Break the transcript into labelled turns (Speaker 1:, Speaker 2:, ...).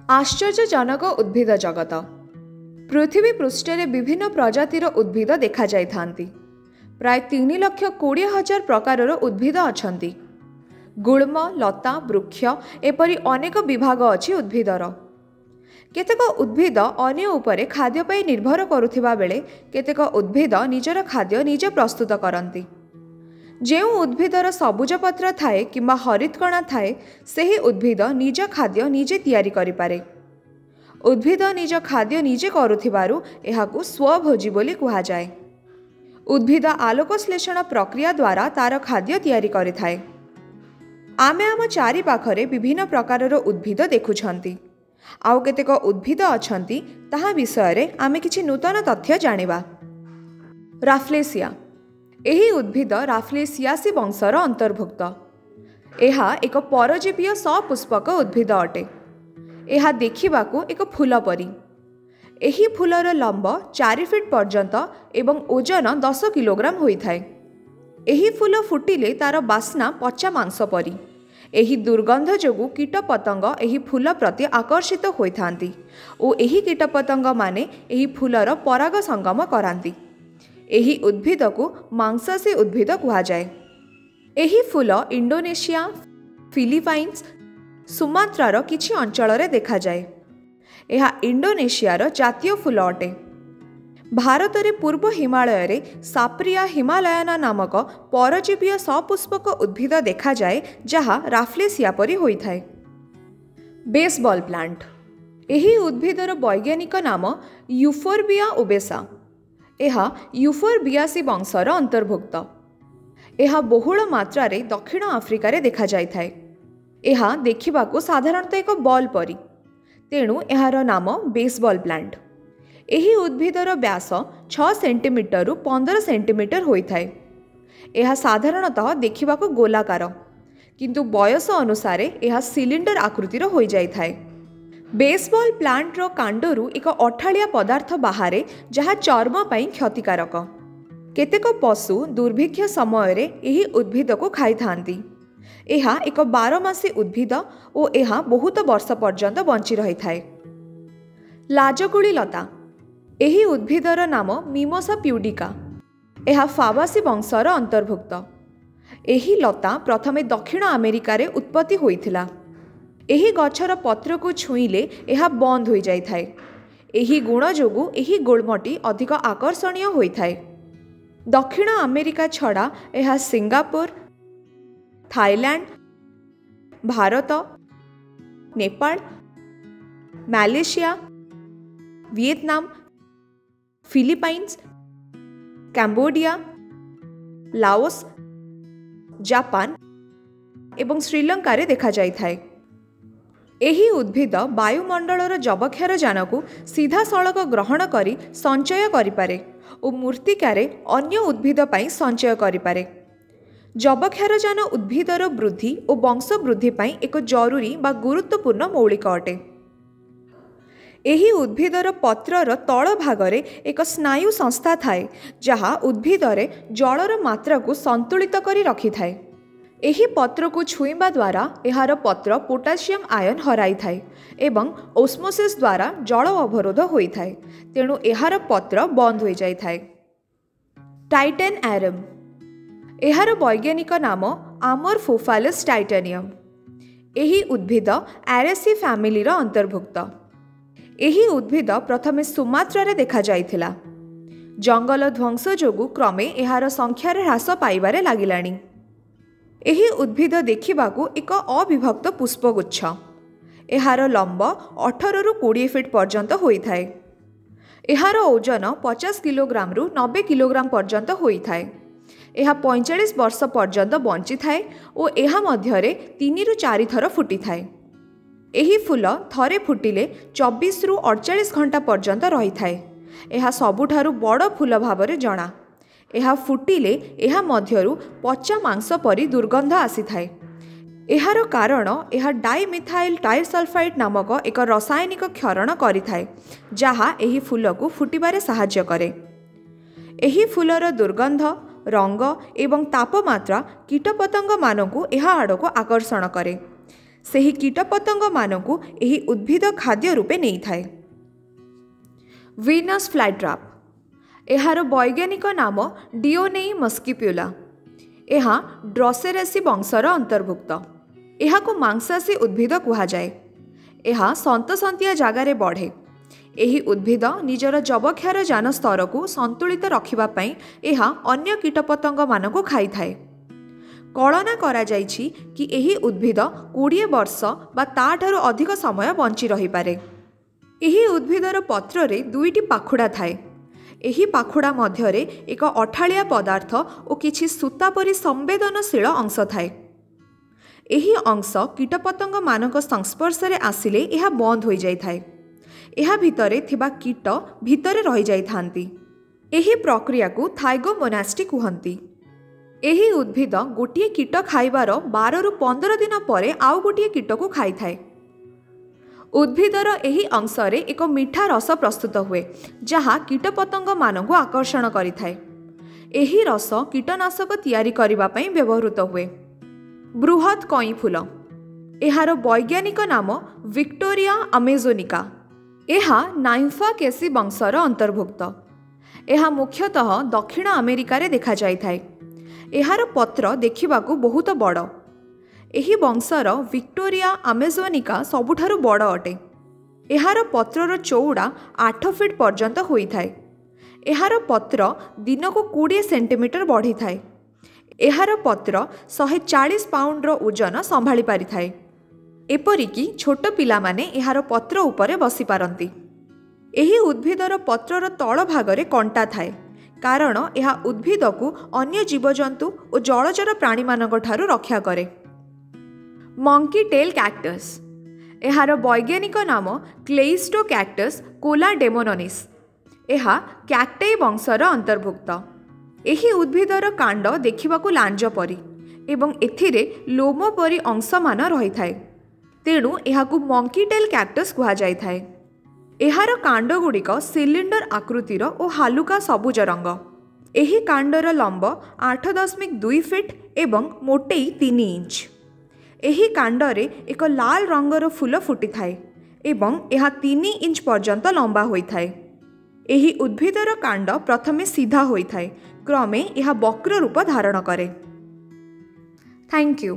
Speaker 1: आश्चर्यजनक उद्भिद जगत। पृथ्वी पृष्ठरे विभिन्न प्रजातिर उद्भिद देखा जाइथांती। प्राय 3,20,000 प्रकारर उद्भिद अछंती। गुल्म, लता, वृक्ष एपरि अनेक विभाग अछि उद्भिदर। केतेक उद्भिद अन्य उपरे खाद्य पई निर्भर करुथिबा बेले केतेक उद्भिद निजर खाद्य निजे प्रस्तुत करंती। जो उद्भिदर सबुज पत्र थाए किंबा हरितकणा थाए सेही उद्भिद निज खाद्य निजे तैयारी करि पारे। उद्भिद निज खाद्य निजे करुथिबारु एहाकु स्वभोजी बोली कुहा जाए। उद्भिद आलोकश्लेषण प्रक्रिया द्वारा तार खाद्य तैयारी करिथाए। आमे आम चारि पाखरे विभिन्न प्रकारर उद्भिद देखुछंती। आउ केतेक उद्भिद अछंती ताहा विषय रे आमे किछि नूतन तथ्य जानिबा। राफ्लेसिया एही उद्भिद राफ्लेसियासी वंशर अंतर्भुक्त। एहा एक परजीवीय सपुष्पक उद्भिद अटे। एहा देखिबाकू एक फूल परी। एही फूलर लंब 4 फीट पर्यंत एवं ओजन 10 किलोग्राम होइथाए। एही फूल फुटिले तार बास्ना पचा मांस परी। एही दुर्गंध जोगु कीटपतंग एही फूल प्रति आकर्षित होइथांती ओ एही कीटपतंग माने एही फूलर पराग संगम करांती। एही उद्भिद को मांसाशी उद्भिद कुहा जाए। एही फूल इंडोनेशिया, फिलिपाइन्स, सुमात्रार किछि अंचल रे देखा जाए। एहा इंडोनेशियार जातीय फूल अटे। भारत रे पूर्व हिमालय रे साप्रिया हिमालयना नामक परजीवीय सपुष्पक उद्भिद देखा जाए जहा राफ्लेसिया परी होइथाए। बेसबॉल प्लांट एही उद्भिदर वैज्ञानिक नाम यूफोर्बिया ओबेसा। एहा यूफोर्बियासी वंशर अंतर्भुक्त। एहा बहुल मात्रा रे दक्षिण आफ्रिका रे देखा जाइथाए। एहा देखिबाकू साधारणतः एक बॉल परी, तेणु एहार नाम बेसबॉल प्लांट। एही उद्भिदर व्यास 6 सेंटीमीटर रु 15 सेंटीमीटर होइथाए। एहा साधारणतः देखिबाकू गोलाकार, किंतु बयस अनुसारे एहा सिलिंडर आकृतिर होई जाइथाए। बेसबॉल प्लांटर कांडरू एक अठाळिया पदार्थ बाहारे जहा चर्म पई क्षतिकारक। केतेक पशु दुर्भिक्ष समय रे एही उद्भिद को खाई थांती। एहा एक 12 उद्भिद ओ एहा बहुत वर्ष पर्यंत बंची रही थाए। लाजकुड़ी लता एही उद्भिदर नाम मिमोसा प्यूडिका। एहा फाबासी वंशर अंतर्भुक्त। एही लता प्रथमे दक्षिण अमेरिका रे उत्पत्ति होइथिला। एही गछर पत्र को छुईले एहा बंद हो जाई थाए। एही गुण जोगु एही गुल्मटी अधिक आकर्षणीय होइथाए। दक्षिण अमेरिका छड़ा एहा Singapore, Thailand, Bharat, Nepal, Malaysia, Vietnam, Philippines, Cambodia, Laos, Japan एवं श्रीलंका रे देखा जाई थाए। एही उद्भिद वायुमंडलर जबक्षारजान को सीधा सड़क ग्रहण करी संचय करिपारे और मूर्तिकारे अन्य उद्भिद पाई संचय करिपारे। जबक्षारजान उद्भिदर वृद्धि और वंश वृद्धि पाई एक जरूरी बा गुरुत्वपूर्ण मौलिक अटे। एही उद्भिदर पत्रर तल भागरे एक स्नायु संस्था थाए जहा उद्भिदरे जलर मात्रा को संतुलित करी रखी थाए। एही पत्र को छुईबा द्वारा एहार पत्र पोटासियम आयन हराई थाए एवं ओस्मोसिस द्वारा जल अवरोध होई थाए, तेणु एहार पत्र बंद हो जाई थाए। टाइटेन एरम एहार वैज्ञानिक नाम आमोर्फोफालस टाइटेनियम। एही उद्भिद एरेसी फैमिली रा अंतर्भुक्त। एही उद्भिद प्रथमे सुमात्रा रे देखा जाइथिला। जंगल ध्वंस जोगु क्रमे एहार संख्यार ह्रास पाइबारे लागिलाणी। एही उद्भिद देखिबाकू एक अविभक्त पुष्पगुच्छ। एहार लंब 18 रु 20 फीट पर्यंत होइथाए। एहार ओजन 50 किलोग्राम रु 90 किलोग्राम पर्यंत होइथाए। एहा 45 वर्ष पर्यंत बंची थाए और एहा मध्यरे 3 रु 4 थर फुटी थाए। एही फूल थरे फुटिले 24 रु 48 घंटा पर्यंत रही थाए। एहा सबुठारु बड़ फूल भावरे जणा। एहा फुटिले एहा मध्यरु पचा मांस परी दुर्गंध आसी थाए। एहार कारण एहा डाइमिथाइल टाइसल्फाइड नामक एक रासायनिक क्षरण करि थाए जहा एही फूल को फुटिबारे सहाय्य करे। एही फूलर दुर्गंध, रंग एवं तापमात्रा कीटपतंग मानकु एहा आड़को आकर्षण करे। ସେହି କୀଟପତଙ୍ଗମାନଙ୍କୁ ଏହି ଉଦ୍ଭିଦ ଖାଦ୍ୟ ରୂପେ ନେଇଥାଏ। ଭିନସ୍ ଫ୍ଲାଇଟ୍ରାପ୍। ଏହାର ବୈଜ୍ଞାନିକ ନାମ ଡିଓନେଇ ମସ୍କିପ୍ୟୁଲା। ଏହା ଡ୍ରସେରେସି ବଂଶର ଅନ୍ତର୍ଭୁକ୍ତ। ଏହାକୁ ମାଂସାଶୀ ଉଦ୍ଭିଦ କୁହାଯାଏ। ଏହା ସନ୍ତସନ୍ତିଆ ଜାଗାରେ ବଢ଼େ। ଏହି ଉଦ୍ଭିଦ ନିଜର ଯବକ୍ଷାରଜାନ ସ୍ତରକୁ ସନ୍ତୁଳିତ ରଖିବା ପାଇଁ ଏହା ଅନ୍ୟ କୀଟପତଙ୍ଗମାନଙ୍କୁ ଖାଇଥାଏ। କଳନା କରାଯାଇଛି କି ଏହି ଉଦ୍ଭିଦ 20 ବର୍ଷ ବା ତାଠାରୁ ଅଧିକ ସମୟ ବଞ୍ଚି ରହିପାରେ। ଏହି ଉଦ୍ଭିଦର ପତ୍ରରେ 2ଟି ପାଖୁଡ଼ା ଥାଏ। ଏହି ପାଖୁଡ଼ା ମଧ୍ୟରେ ଏକ ଅଠାଳିଆ ପଦାର୍ଥ ଓ କିଛି ସୂତା ପରି ସମ୍ବେଦନଶୀଳ ଅଂଶ ଥାଏ। ଏହି ଅଂଶ କୀଟପତଙ୍ଗମାନଙ୍କ ସଂସ୍ପର୍ଶରେ ଆସିଲେ ଏହା ବନ୍ଦ ହୋଇଯାଇଥାଏ। ଏହା ଭିତରେ ଥିବା କୀଟ ଭିତରେ ରହିଯାଇଥାନ୍ତି। ଏହି ପ୍ରକ୍ରିୟାକୁ ଥାଇଗୋମୋନାଷ୍ଟି କୁହନ୍ତି। ଏହି ଉଦ୍ଭିଦ ଗୋଟିଏ କୀଟ ଖାଇବାର 12 ରୁ 15 ଦିନ ପରେ ଆଉ ଗୋଟିଏ କୀଟକୁ ଖାଇଥାଏ। ଉଦ୍ଭିଦର ଏହି ଅଂଶରେ ଏକ ମିଠା ରସ ପ୍ରସ୍ତୁତ ହୁଏ, ଯାହା କୀଟପତଙ୍ଗମାନଙ୍କୁ ଆକର୍ଷଣ କରିଥାଏ। ଏହି ରସ କୀଟନାଶକ ତିଆରି କରିବା ପାଇଁ ବ୍ୟବହୃତ ହୁଏ। ବୃହତ୍ କଇଁ ଫୁଲ। ଏହାର ବୈଜ୍ଞାନିକ ନାମ ଭିକ୍ଟୋରିଆ ଆମେଜୋନିକା। ଏହା ନାଇମ୍ଫାକେସି ବଂଶର ଅନ୍ତର୍ଭୁକ୍ତ। ଏହା ମୁଖ୍ୟତଃ ଦକ୍ଷିଣ ଆମେରିକାରେ ଦେଖାଯାଇଥାଏ। ଏହାର ପତ୍ର ଦେଖିବାକୁ ବହୁତ ବଡ଼। ଏହି ବଂଶର ଭିକ୍ଟୋରିଆ ଆମେଜୋନିକା ସବୁଠାରୁ ବଡ଼ ଅଟେ। ଏହାର ପତ୍ରର ଚଉଡ଼ା 8 ଫିଟ୍ ପର୍ଯ୍ୟନ୍ତ ହୋଇଥାଏ। ଏହାର ପତ୍ର ଦିନକୁ 20 ସେଣ୍ଟିମିଟର ବଢ଼ିଥାଏ। ଏହାର ପତ୍ର 140 ପାଉଣ୍ଡର ଓଜନ ସମ୍ଭାଳି ପାରିଥାଏ। ଏପରିକି ଛୋଟ ପିଲାମାନେ ଏହାର ପତ୍ର ଉପରେ ବସିପାରନ୍ତି। ଏହି ଉଦ୍ଭିଦର ପତ୍ରର ତଳ ଭାଗରେ କଣ୍ଟା ଥାଏ, କାରଣ ଏହା ଉଦ୍ଭିଦକୁ ଅନ୍ୟ ଜୀବଜନ୍ତୁ ଓ ଜଳଚର ପ୍ରାଣୀମାନଙ୍କ ଠାରୁ ରକ୍ଷା କରେ। Monkey tail cactus. ଏହାର ବୈଜ୍ଞାନିକ ନାମ କ୍ଲେଇଷ୍ଟୋକ୍ୟାକ୍ଟସ୍ କୋଲାଡେମୋନନିସ୍। ଏହା କ୍ୟାକ୍ଟେଇ ବଂଶର ଅନ୍ତର୍ଭୁକ୍ତ। ଏହି ଉଦ୍ଭିଦର କାଣ୍ଡ ଦେଖିବାକୁ ଲାଞ୍ଜ ପରି ଏବଂ ଏଥିରେ ଲୋମ ପରି ଅଂଶମାନ ରହିଥାଏ। ତେଣୁ ଏହାକୁ ମଙ୍କି ଟେଲ୍ କ୍ୟାକ୍ଟସ୍ କୁହାଯାଇଥାଏ। ଏହାର କାଣ୍ଡଗୁଡ଼ିକ ସିଲିଣ୍ଡର ଆକୃତିର ଓ ହାଲୁକା ସବୁଜ ରଙ୍ଗ। ଏହି କାଣ୍ଡର ଲମ୍ବ 8.2 ଫିଟ୍ ଏବଂ ମୋଟେଇ 3 ଇଞ୍ଚ। ଏହି କାଣ୍ଡରେ ଏକ ଲାଲ ରଙ୍ଗର ଫୁଲ ଫୁଟିଥାଏ ଏବଂ ଏହା 3 ଇଞ୍ଚ ପର୍ଯ୍ୟନ୍ତ ଲମ୍ବା ହୋଇଥାଏ। ଏହି ଉଦ୍ଭିଦର କାଣ୍ଡ ପ୍ରଥମେ ସିଧା ହୋଇଥାଏ, କ୍ରମେ ଏହା ବକ୍ର ରୂପ ଧାରଣ କରେ। Thank you.